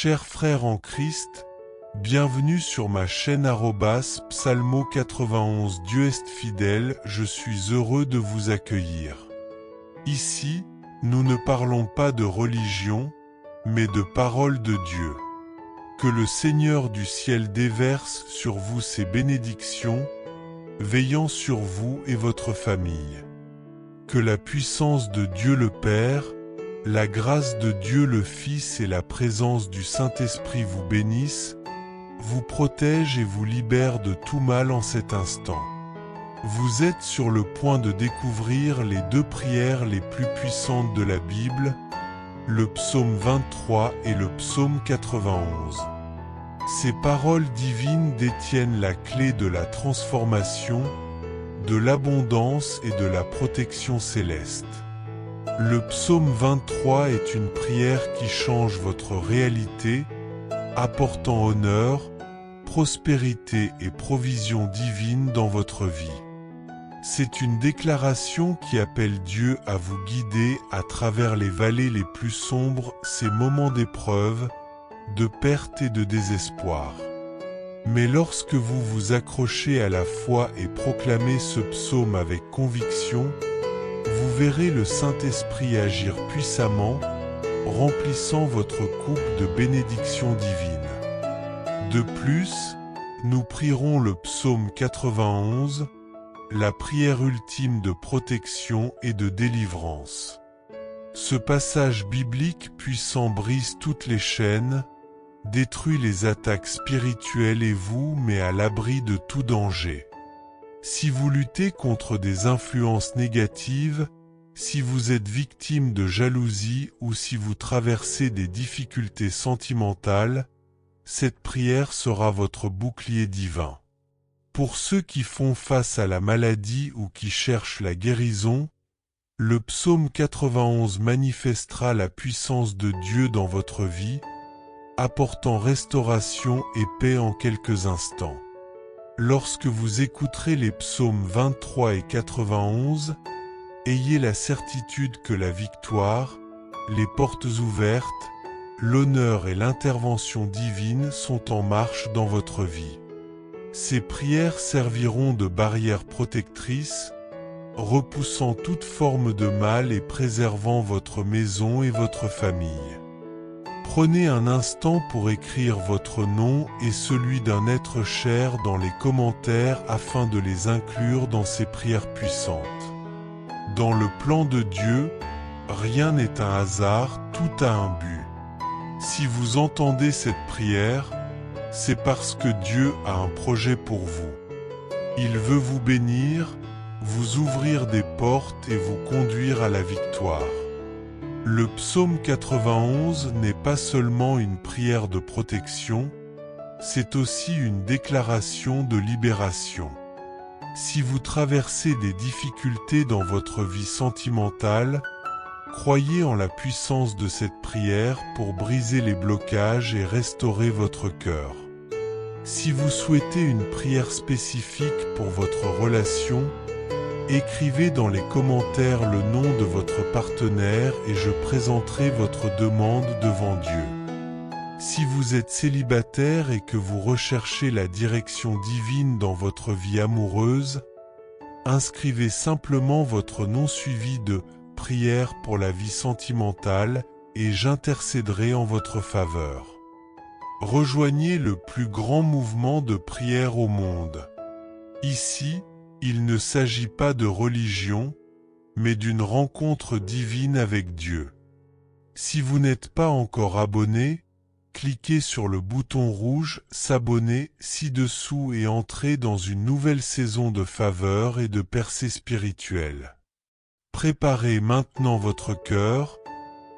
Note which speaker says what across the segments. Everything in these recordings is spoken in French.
Speaker 1: Chers frères en Christ, bienvenue sur ma chaîne @psalmo91. Dieu est fidèle, je suis heureux de vous accueillir. Ici, nous ne parlons pas de religion, mais de parole de Dieu. Que le Seigneur du ciel déverse sur vous ses bénédictions, veillant sur vous et votre famille. Que la puissance de Dieu le Père, la grâce de Dieu le Fils et la présence du Saint-Esprit vous bénissent, vous protègent et vous libèrent de tout mal en cet instant. Vous êtes sur le point de découvrir les deux prières les plus puissantes de la Bible, le psaume 23 et le psaume 91. Ces paroles divines détiennent la clé de la transformation, de l'abondance et de la protection céleste. Le psaume 23 est une prière qui change votre réalité, apportant honneur, prospérité et provision divine dans votre vie. C'est une déclaration qui appelle Dieu à vous guider à travers les vallées les plus sombres, ces moments d'épreuve, de perte et de désespoir. Mais lorsque vous vous accrochez à la foi et proclamez ce psaume avec conviction, vous verrez le Saint-Esprit agir puissamment, remplissant votre coupe de bénédictions divines. De plus, nous prierons le psaume 91, la prière ultime de protection et de délivrance. Ce passage biblique puissant brise toutes les chaînes, détruit les attaques spirituelles et vous met à l'abri de tout danger. Si vous luttez contre des influences négatives, si vous êtes victime de jalousie ou si vous traversez des difficultés sentimentales, cette prière sera votre bouclier divin. Pour ceux qui font face à la maladie ou qui cherchent la guérison, le psaume 91 manifestera la puissance de Dieu dans votre vie, apportant restauration et paix en quelques instants. Lorsque vous écouterez les psaumes 23 et 91, ayez la certitude que la victoire, les portes ouvertes, l'honneur et l'intervention divine sont en marche dans votre vie. Ces prières serviront de barrières protectrices, repoussant toute forme de mal et préservant votre maison et votre famille. Prenez un instant pour écrire votre nom et celui d'un être cher dans les commentaires afin de les inclure dans ces prières puissantes. Dans le plan de Dieu, rien n'est un hasard, tout a un but. Si vous entendez cette prière, c'est parce que Dieu a un projet pour vous. Il veut vous bénir, vous ouvrir des portes et vous conduire à la victoire. Le psaume 91 n'est pas seulement une prière de protection, c'est aussi une déclaration de libération. Si vous traversez des difficultés dans votre vie sentimentale, croyez en la puissance de cette prière pour briser les blocages et restaurer votre cœur. Si vous souhaitez une prière spécifique pour votre relation, écrivez dans les commentaires le nom de votre partenaire et je présenterai votre demande devant Dieu. Si vous êtes célibataire et que vous recherchez la direction divine dans votre vie amoureuse, inscrivez simplement votre nom suivi de « Prière pour la vie sentimentale » et j'intercéderai en votre faveur. Rejoignez le plus grand mouvement de prière au monde. Ici, il ne s'agit pas de religion, mais d'une rencontre divine avec Dieu. Si vous n'êtes pas encore abonné, cliquez sur le bouton rouge « S'abonner » ci-dessous et entrez dans une nouvelle saison de faveur et de percée spirituelle. Préparez maintenant votre cœur,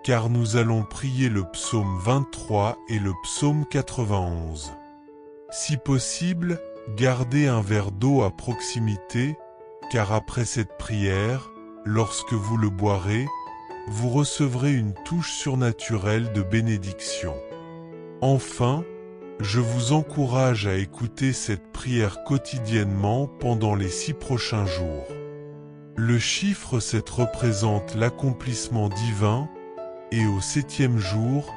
Speaker 1: car nous allons prier le psaume 23 et le psaume 91. Si possible, gardez un verre d'eau à proximité, car après cette prière, lorsque vous le boirez, vous recevrez une touche surnaturelle de bénédiction. Enfin, je vous encourage à écouter cette prière quotidiennement pendant les 6 prochains jours. Le chiffre 7 représente l'accomplissement divin, et au 7e jour,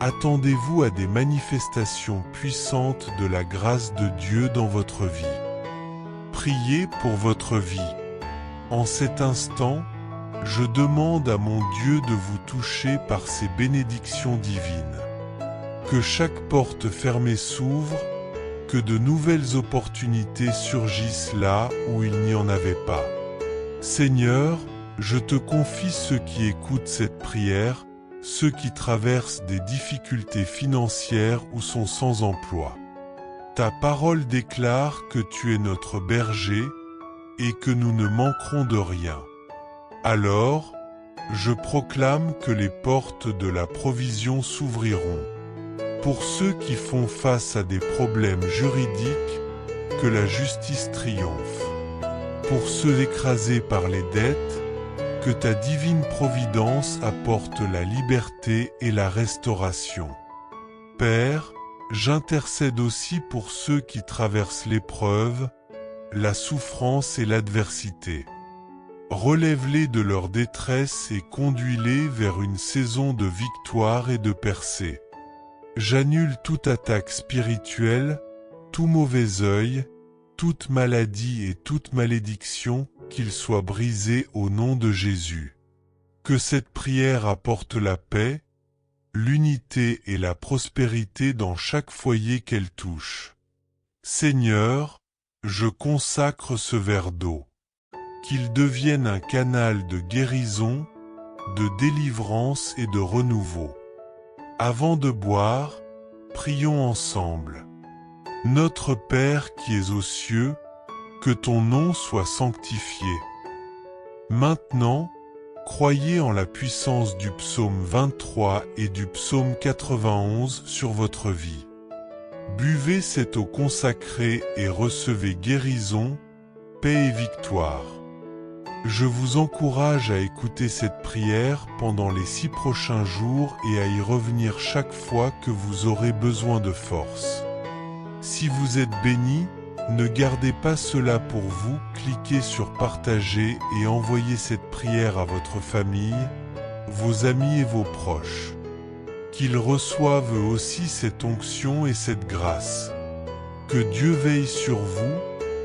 Speaker 1: Attendez-vous à des manifestations puissantes de la grâce de Dieu dans votre vie. Priez pour votre vie. En cet instant, je demande à mon Dieu de vous toucher par ses bénédictions divines. Que chaque porte fermée s'ouvre, que de nouvelles opportunités surgissent là où il n'y en avait pas. Seigneur, je te confie ceux qui écoutent cette prière, ceux qui traversent des difficultés financières ou sont sans emploi. Ta parole déclare que tu es notre berger et que nous ne manquerons de rien. Alors, je proclame que les portes de la provision s'ouvriront. Pour ceux qui font face à des problèmes juridiques, que la justice triomphe. Pour ceux écrasés par les dettes, que ta divine providence apporte la liberté et la restauration. Père, j'intercède aussi pour ceux qui traversent l'épreuve, la souffrance et l'adversité. Relève-les de leur détresse et conduis-les vers une saison de victoire et de percée. J'annule toute attaque spirituelle, tout mauvais œil, toute maladie et toute malédiction, qu'ils soient brisés au nom de Jésus. Que cette prière apporte la paix, l'unité et la prospérité dans chaque foyer qu'elle touche. Seigneur, je consacre ce verre d'eau. Qu'il devienne un canal de guérison, de délivrance et de renouveau. Avant de boire, prions ensemble. Notre Père qui es aux cieux, que ton nom soit sanctifié. Maintenant, croyez en la puissance du psaume 23 et du psaume 91 sur votre vie. Buvez cette eau consacrée et recevez guérison, paix et victoire. Je vous encourage à écouter cette prière pendant les 6 prochains jours et à y revenir chaque fois que vous aurez besoin de force. Si vous êtes béni, ne gardez pas cela pour vous, cliquez sur partager et envoyez cette prière à votre famille, vos amis et vos proches. Qu'ils reçoivent eux aussi cette onction et cette grâce. Que Dieu veille sur vous,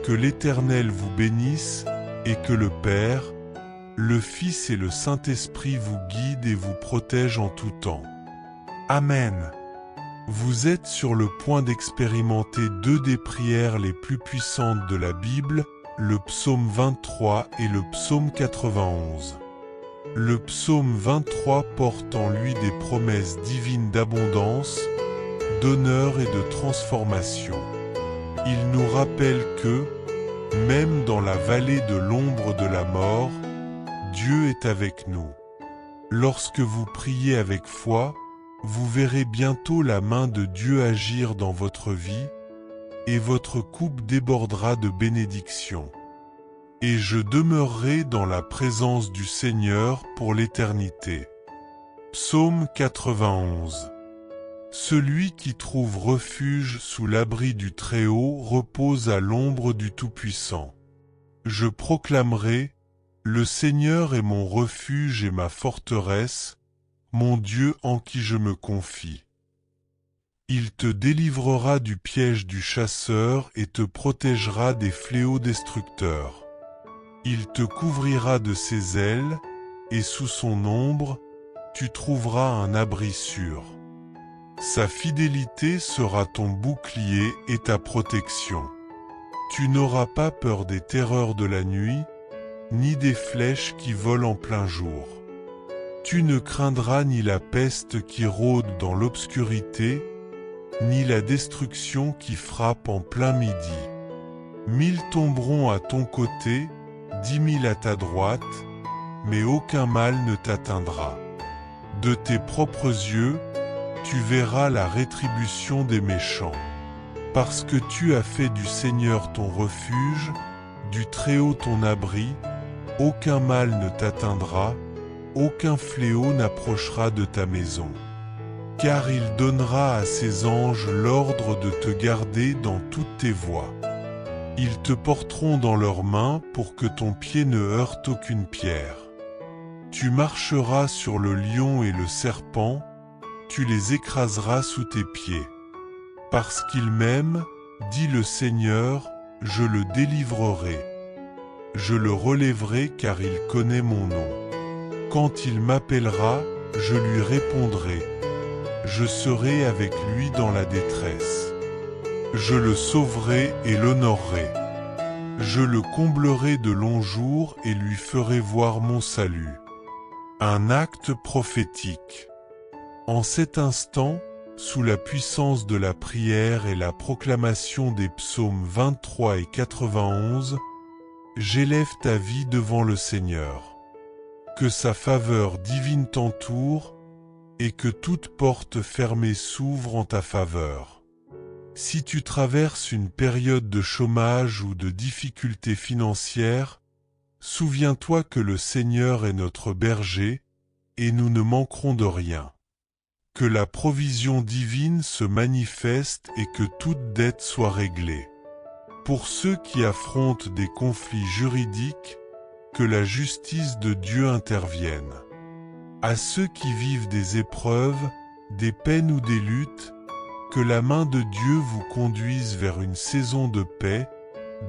Speaker 1: que l'Éternel vous bénisse, et que le Père, le Fils et le Saint-Esprit vous guident et vous protègent en tout temps. Amen. Vous êtes sur le point d'expérimenter 2 des prières les plus puissantes de la Bible, le psaume 23 et le psaume 91. Le psaume 23 porte en lui des promesses divines d'abondance, d'honneur et de transformation. Il nous rappelle que, même dans la vallée de l'ombre de la mort, Dieu est avec nous. Lorsque vous priez avec foi, vous verrez bientôt la main de Dieu agir dans votre vie, et votre coupe débordera de bénédictions. Et je demeurerai dans la présence du Seigneur pour l'éternité. Psaume 91. Celui qui trouve refuge sous l'abri du Très-Haut repose à l'ombre du Tout-Puissant. Je proclamerai, le Seigneur est mon refuge et ma forteresse, mon Dieu en qui je me confie. Il te délivrera du piège du chasseur et te protégera des fléaux destructeurs. Il te couvrira de ses ailes, et sous son ombre, tu trouveras un abri sûr. Sa fidélité sera ton bouclier et ta protection. Tu n'auras pas peur des terreurs de la nuit, ni des flèches qui volent en plein jour. Tu ne craindras ni la peste qui rôde dans l'obscurité, ni la destruction qui frappe en plein midi. 1000 tomberont à ton côté, 10 000 à ta droite, mais aucun mal ne t'atteindra. De tes propres yeux, tu verras la rétribution des méchants. Parce que tu as fait du Seigneur ton refuge, du Très-Haut ton abri, aucun mal ne t'atteindra, aucun fléau n'approchera de ta maison. Car il donnera à ses anges l'ordre de te garder dans toutes tes voies. Ils te porteront dans leurs mains pour que ton pied ne heurte aucune pierre. Tu marcheras sur le lion et le serpent, tu les écraseras sous tes pieds. Parce qu'il m'aime, dit le Seigneur, je le délivrerai. Je le relèverai car il connaît mon nom. Quand il m'appellera, je lui répondrai. Je serai avec lui dans la détresse. Je le sauverai et l'honorerai. Je le comblerai de longs jours et lui ferai voir mon salut. Un acte prophétique. En cet instant, sous la puissance de la prière et la proclamation des psaumes 23 et 91, j'élève ta vie devant le Seigneur. Que sa faveur divine t'entoure et que toute porte fermée s'ouvre en ta faveur. Si tu traverses une période de chômage ou de difficultés financières, souviens-toi que le Seigneur est notre berger et nous ne manquerons de rien. Que la provision divine se manifeste et que toute dette soit réglée. Pour ceux qui affrontent des conflits juridiques, que la justice de Dieu intervienne. À ceux qui vivent des épreuves, des peines ou des luttes, que la main de Dieu vous conduise vers une saison de paix,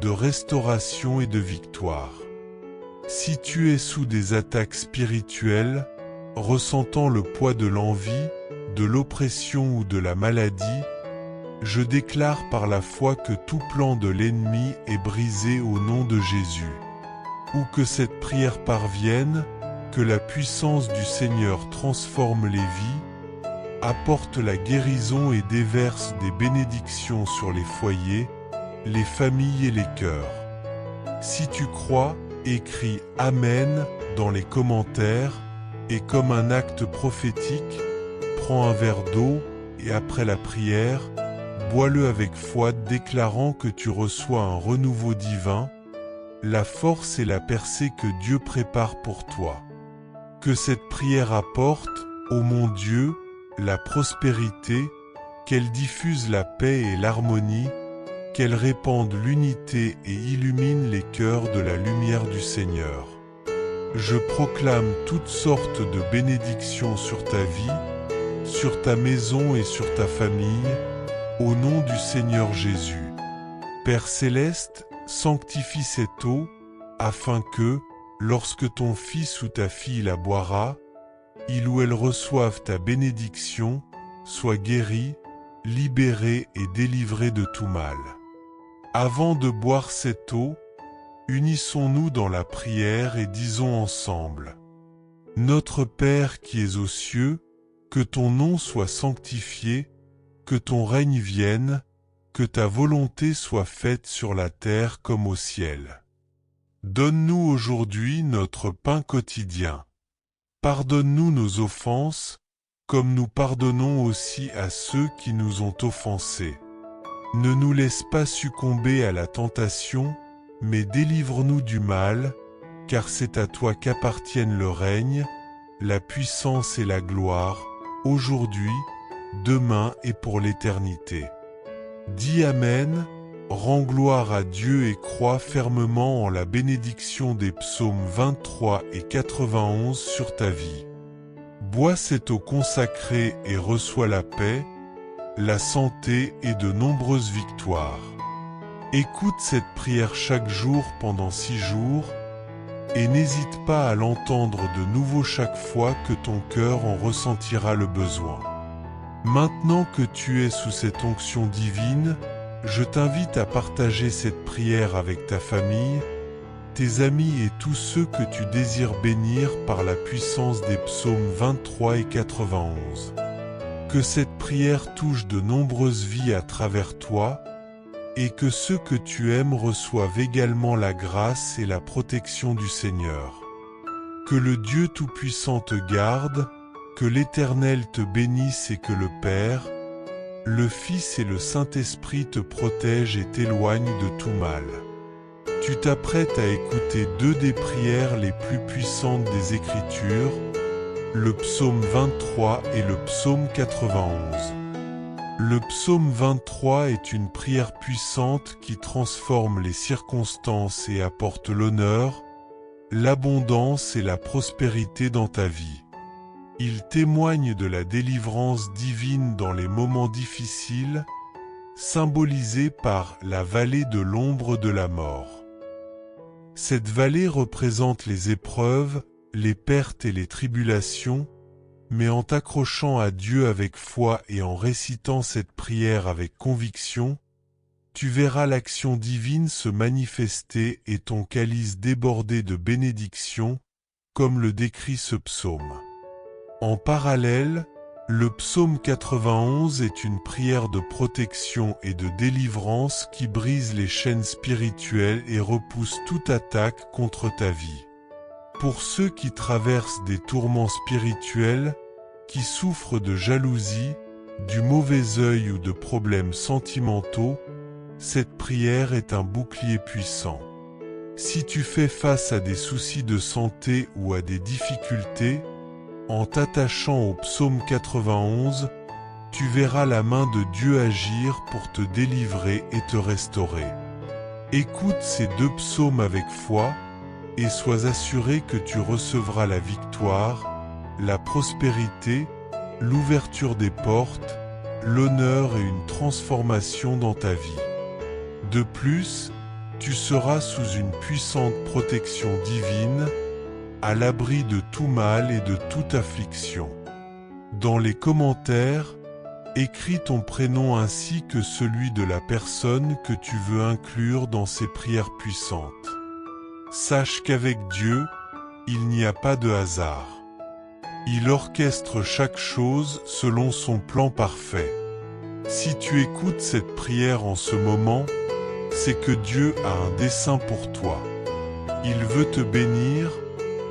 Speaker 1: de restauration et de victoire. Si tu es sous des attaques spirituelles, ressentant le poids de l'envie, de l'oppression ou de la maladie, je déclare par la foi que tout plan de l'ennemi est brisé au nom de Jésus. Où que cette prière parvienne, que la puissance du Seigneur transforme les vies, apporte la guérison et déverse des bénédictions sur les foyers, les familles et les cœurs. Si tu crois, écris « Amen » dans les commentaires et comme un acte prophétique, prends un verre d'eau et après la prière, bois-le avec foi déclarant que tu reçois un renouveau divin, la force et la percée que Dieu prépare pour toi. Que cette prière apporte, ô mon Dieu, la prospérité, qu'elle diffuse la paix et l'harmonie, qu'elle répande l'unité et illumine les cœurs de la lumière du Seigneur. Je proclame toutes sortes de bénédictions sur ta vie, sur ta maison et sur ta famille, au nom du Seigneur Jésus. Père céleste, sanctifie cette eau, afin que, lorsque ton fils ou ta fille la boira, il ou elle reçoive ta bénédiction, soit guéri, libéré et délivré de tout mal. Avant de boire cette eau, unissons-nous dans la prière et disons ensemble: Notre Père qui es aux cieux, que ton nom soit sanctifié, que ton règne vienne, que ta volonté soit faite sur la terre comme au ciel. Donne-nous aujourd'hui notre pain quotidien. Pardonne-nous nos offenses, comme nous pardonnons aussi à ceux qui nous ont offensés. Ne nous laisse pas succomber à la tentation, mais délivre-nous du mal, car c'est à toi qu'appartiennent le règne, la puissance et la gloire, aujourd'hui, demain et pour l'éternité. Dis Amen, rends gloire à Dieu et crois fermement en la bénédiction des psaumes 23 et 91 sur ta vie. Bois cette eau consacrée et reçois la paix, la santé et de nombreuses victoires. Écoute cette prière chaque jour pendant 6 jours, et n'hésite pas à l'entendre de nouveau chaque fois que ton cœur en ressentira le besoin. Maintenant que tu es sous cette onction divine, je t'invite à partager cette prière avec ta famille, tes amis et tous ceux que tu désires bénir par la puissance des psaumes 23 et 91. Que cette prière touche de nombreuses vies à travers toi, et que ceux que tu aimes reçoivent également la grâce et la protection du Seigneur. Que le Dieu Tout-Puissant te garde, que l'Éternel te bénisse et que le Père, le Fils et le Saint-Esprit te protègent et t'éloignent de tout mal. Tu t'apprêtes à écouter 2 des prières les plus puissantes des Écritures, le psaume 23 et le psaume 91. Le psaume 23 est une prière puissante qui transforme les circonstances et apporte l'honneur, l'abondance et la prospérité dans ta vie. Il témoigne de la délivrance divine dans les moments difficiles, symbolisée par la vallée de l'ombre de la mort. Cette vallée représente les épreuves, les pertes et les tribulations, mais en t'accrochant à Dieu avec foi et en récitant cette prière avec conviction, tu verras l'action divine se manifester et ton calice déborder de bénédictions, comme le décrit ce psaume. En parallèle, le psaume 91 est une prière de protection et de délivrance qui brise les chaînes spirituelles et repousse toute attaque contre ta vie. Pour ceux qui traversent des tourments spirituels, qui souffrent de jalousie, du mauvais œil ou de problèmes sentimentaux, cette prière est un bouclier puissant. Si tu fais face à des soucis de santé ou à des difficultés, en t'attachant au psaume 91, tu verras la main de Dieu agir pour te délivrer et te restaurer. Écoute ces deux psaumes avec foi et sois assuré que tu recevras la victoire, la prospérité, l'ouverture des portes, l'honneur et une transformation dans ta vie. De plus, tu seras sous une puissante protection divine, à l'abri de tout mal et de toute affliction. Dans les commentaires, écris ton prénom ainsi que celui de la personne que tu veux inclure dans ces prières puissantes. Sache qu'avec Dieu, il n'y a pas de hasard. Il orchestre chaque chose selon son plan parfait. Si tu écoutes cette prière en ce moment, c'est que Dieu a un dessein pour toi. Il veut te bénir,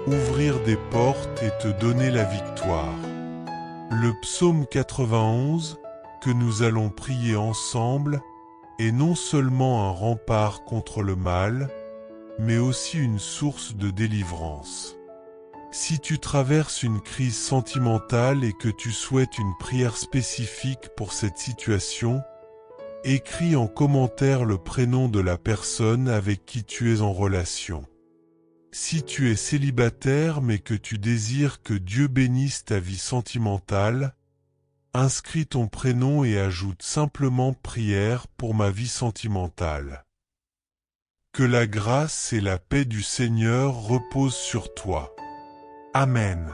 Speaker 1: ouvrir des portes et te donner la victoire. Le psaume 91, que nous allons prier ensemble, est non seulement un rempart contre le mal, mais aussi une source de délivrance. Si tu traverses une crise sentimentale et que tu souhaites une prière spécifique pour cette situation, écris en commentaire le prénom de la personne avec qui tu es en relation. Si tu es célibataire mais que tu désires que Dieu bénisse ta vie sentimentale, inscris ton prénom et ajoute simplement prière pour ma vie sentimentale. Que la grâce et la paix du Seigneur reposent sur toi. Amen.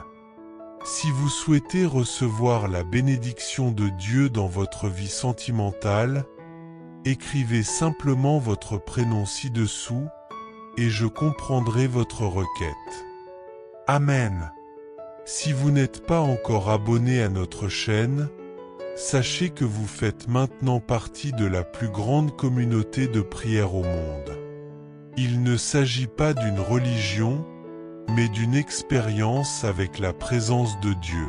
Speaker 1: Si vous souhaitez recevoir la bénédiction de Dieu dans votre vie sentimentale, écrivez simplement votre prénom ci-dessous, et je comprendrai votre requête. Amen. Si vous n'êtes pas encore abonné à notre chaîne, sachez que vous faites maintenant partie de la plus grande communauté de prière au monde. Il ne s'agit pas d'une religion, mais d'une expérience avec la présence de Dieu.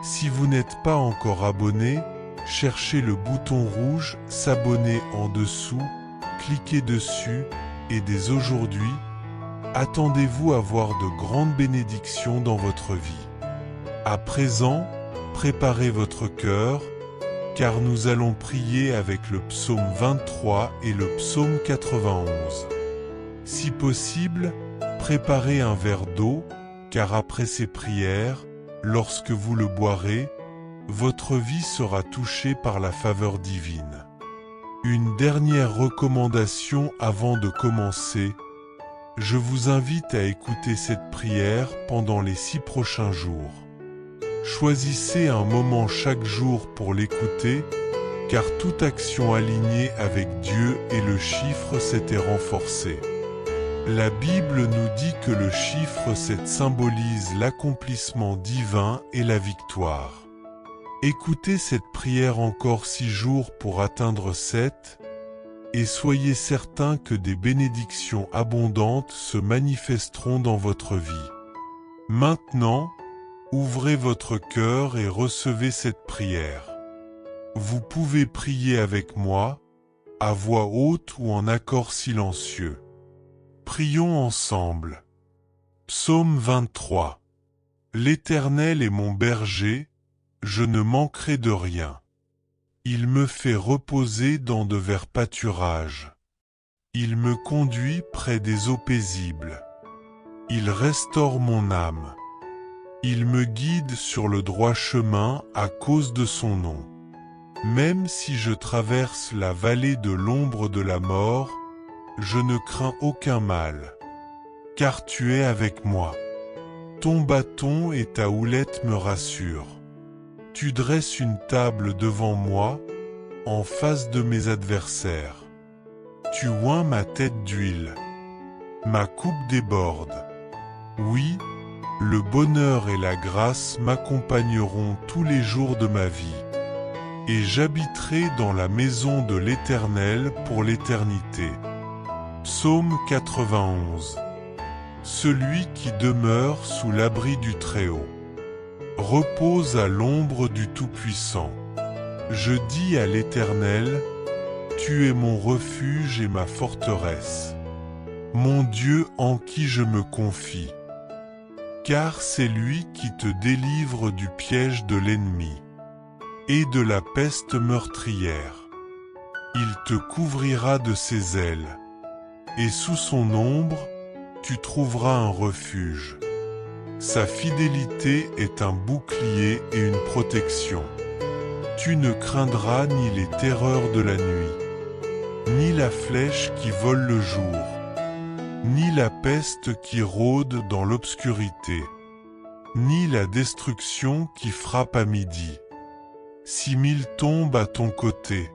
Speaker 1: Si vous n'êtes pas encore abonné, cherchez le bouton rouge « S'abonner » en dessous, cliquez dessus, et dès aujourd'hui, attendez-vous à voir de grandes bénédictions dans votre vie. À présent, préparez votre cœur, car nous allons prier avec le psaume 23 et le psaume 91. Si possible, préparez un verre d'eau, car après ces prières, lorsque vous le boirez, votre vie sera touchée par la faveur divine. Une dernière recommandation avant de commencer, je vous invite à écouter cette prière pendant les 6 prochains jours. Choisissez un moment chaque jour pour l'écouter, car toute action alignée avec Dieu et le chiffre 7 est renforcée. La Bible nous dit que le chiffre 7 symbolise l'accomplissement divin et la victoire. Écoutez cette prière encore 6 jours pour atteindre 7, et soyez certains que des bénédictions abondantes se manifesteront dans votre vie. Maintenant, ouvrez votre cœur et recevez cette prière. Vous pouvez prier avec moi, à voix haute ou en accord silencieux. Prions ensemble. Psaume 23. L'Éternel est mon berger, je ne manquerai de rien. Il me fait reposer dans de verts pâturages. Il me conduit près des eaux paisibles. Il restaure mon âme. Il me guide sur le droit chemin à cause de son nom. Même si je traverse la vallée de l'ombre de la mort, je ne crains aucun mal, car tu es avec moi. Ton bâton et ta houlette me rassurent. Tu dresses une table devant moi, en face de mes adversaires. Tu oins ma tête d'huile. Ma coupe déborde. Oui, le bonheur et la grâce m'accompagneront tous les jours de ma vie. Et j'habiterai dans la maison de l'Éternel pour l'éternité. Psaume 91. Celui qui demeure sous l'abri du Très-Haut repose à l'ombre du Tout-Puissant. Je dis à l'Éternel, tu es mon refuge et ma forteresse, mon Dieu en qui je me confie. Car c'est lui qui te délivre du piège de l'ennemi et de la peste meurtrière. Il te couvrira de ses ailes, et sous son ombre, tu trouveras un refuge. Sa fidélité est un bouclier et une protection. Tu ne craindras ni les terreurs de la nuit, ni la flèche qui vole le jour, ni la peste qui rôde dans l'obscurité, ni la destruction qui frappe à midi. 6 000 tombent à ton côté,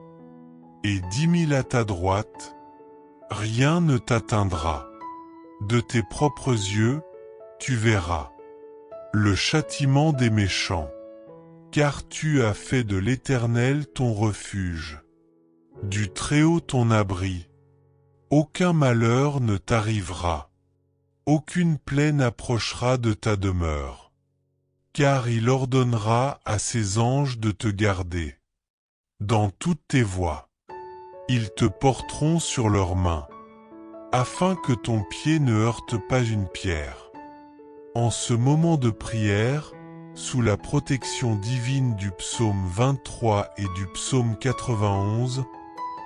Speaker 1: et 10 000 à ta droite, rien ne t'atteindra. De tes propres yeux, tu verras le châtiment des méchants, car tu as fait de l'Éternel ton refuge, du Très-Haut ton abri. Aucun malheur ne t'arrivera, aucune plaie n'approchera de ta demeure, car il ordonnera à ses anges de te garder. Dans toutes tes voies, ils te porteront sur leurs mains, afin que ton pied ne heurte pas une pierre. En ce moment de prière, sous la protection divine du psaume 23 et du psaume 91,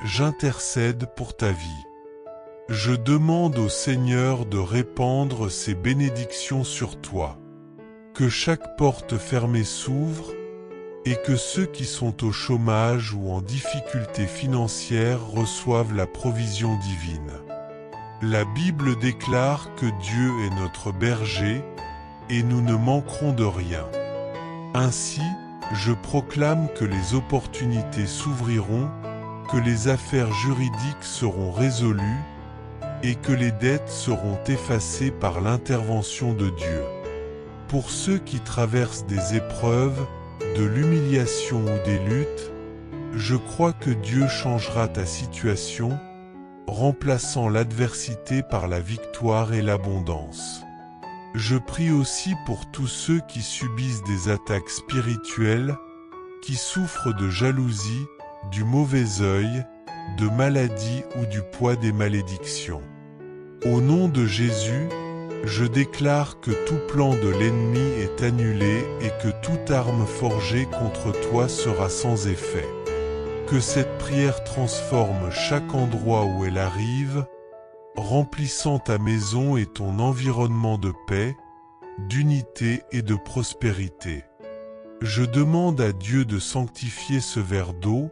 Speaker 1: j'intercède pour ta vie. Je demande au Seigneur de répandre ses bénédictions sur toi, que chaque porte fermée s'ouvre, et que ceux qui sont au chômage ou en difficulté financière reçoivent la provision divine. La Bible déclare que Dieu est notre berger, et nous ne manquerons de rien. Ainsi, je proclame que les opportunités s'ouvriront, que les affaires juridiques seront résolues, et que les dettes seront effacées par l'intervention de Dieu. Pour ceux qui traversent des épreuves, de l'humiliation ou des luttes, je crois que Dieu changera ta situation, remplaçant l'adversité par la victoire et l'abondance. Je prie aussi pour tous ceux qui subissent des attaques spirituelles, qui souffrent de jalousie, du mauvais œil, de maladies ou du poids des malédictions. Au nom de Jésus, je déclare que tout plan de l'ennemi est annulé et que toute arme forgée contre toi sera sans effet. Que cette prière transforme chaque endroit où elle arrive, remplissant ta maison et ton environnement de paix, d'unité et de prospérité. Je demande à Dieu de sanctifier ce verre d'eau,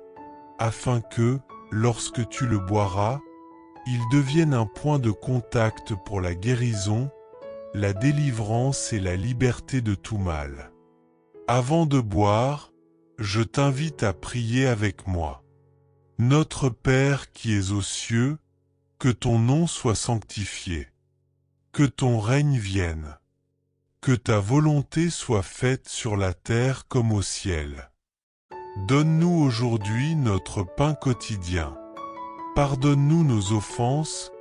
Speaker 1: afin que, lorsque tu le boiras, il devienne un point de contact pour la guérison, la délivrance et la liberté de tout mal. Avant de boire, je t'invite à prier avec moi. Notre Père qui es aux cieux, que ton nom soit sanctifié, que ton règne vienne, que ta volonté soit faite sur la terre comme au ciel. Donne-nous aujourd'hui notre pain quotidien. Pardonne-nous nos offenses,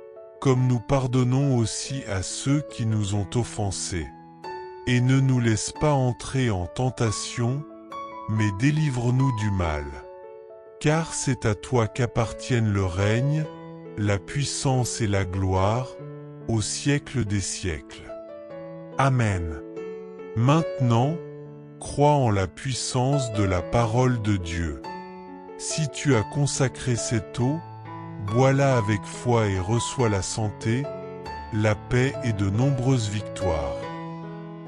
Speaker 1: comme nous pardonnons aussi à ceux qui nous ont offensés. Et ne nous laisse pas entrer en tentation, mais délivre-nous du mal. Car c'est à toi qu'appartiennent le règne, la puissance et la gloire, au siècle des siècles. Amen. Maintenant, crois en la puissance de la parole de Dieu. Si tu as consacré cette eau, bois-la avec foi et reçois la santé, la paix et de nombreuses victoires.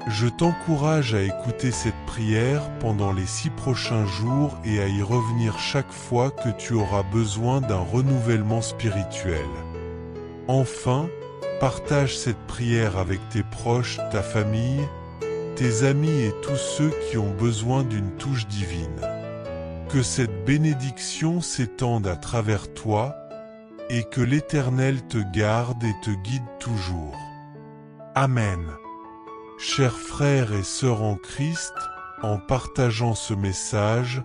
Speaker 1: Je t'encourage à écouter cette prière pendant les 6 prochains jours et à y revenir chaque fois que tu auras besoin d'un renouvellement spirituel. Enfin, partage cette prière avec tes proches, ta famille, tes amis et tous ceux qui ont besoin d'une touche divine. Que cette bénédiction s'étende à travers toi et que l'Éternel te garde et te guide toujours. Amen. Chers frères et sœurs en Christ, en partageant ce message,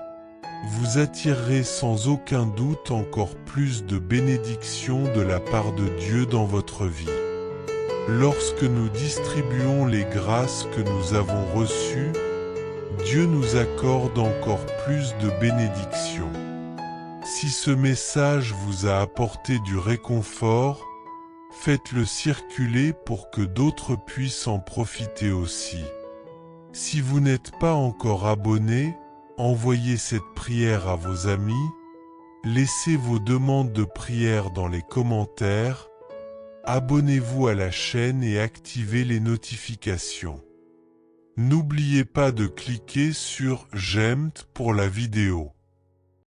Speaker 1: vous attirerez sans aucun doute encore plus de bénédictions de la part de Dieu dans votre vie. Lorsque nous distribuons les grâces que nous avons reçues, Dieu nous accorde encore plus de bénédictions. Si ce message vous a apporté du réconfort, faites-le circuler pour que d'autres puissent en profiter aussi. Si vous n'êtes pas encore abonné, envoyez cette prière à vos amis, laissez vos demandes de prière dans les commentaires, abonnez-vous à la chaîne et activez les notifications. N'oubliez pas de cliquer sur « J'aime » pour la vidéo.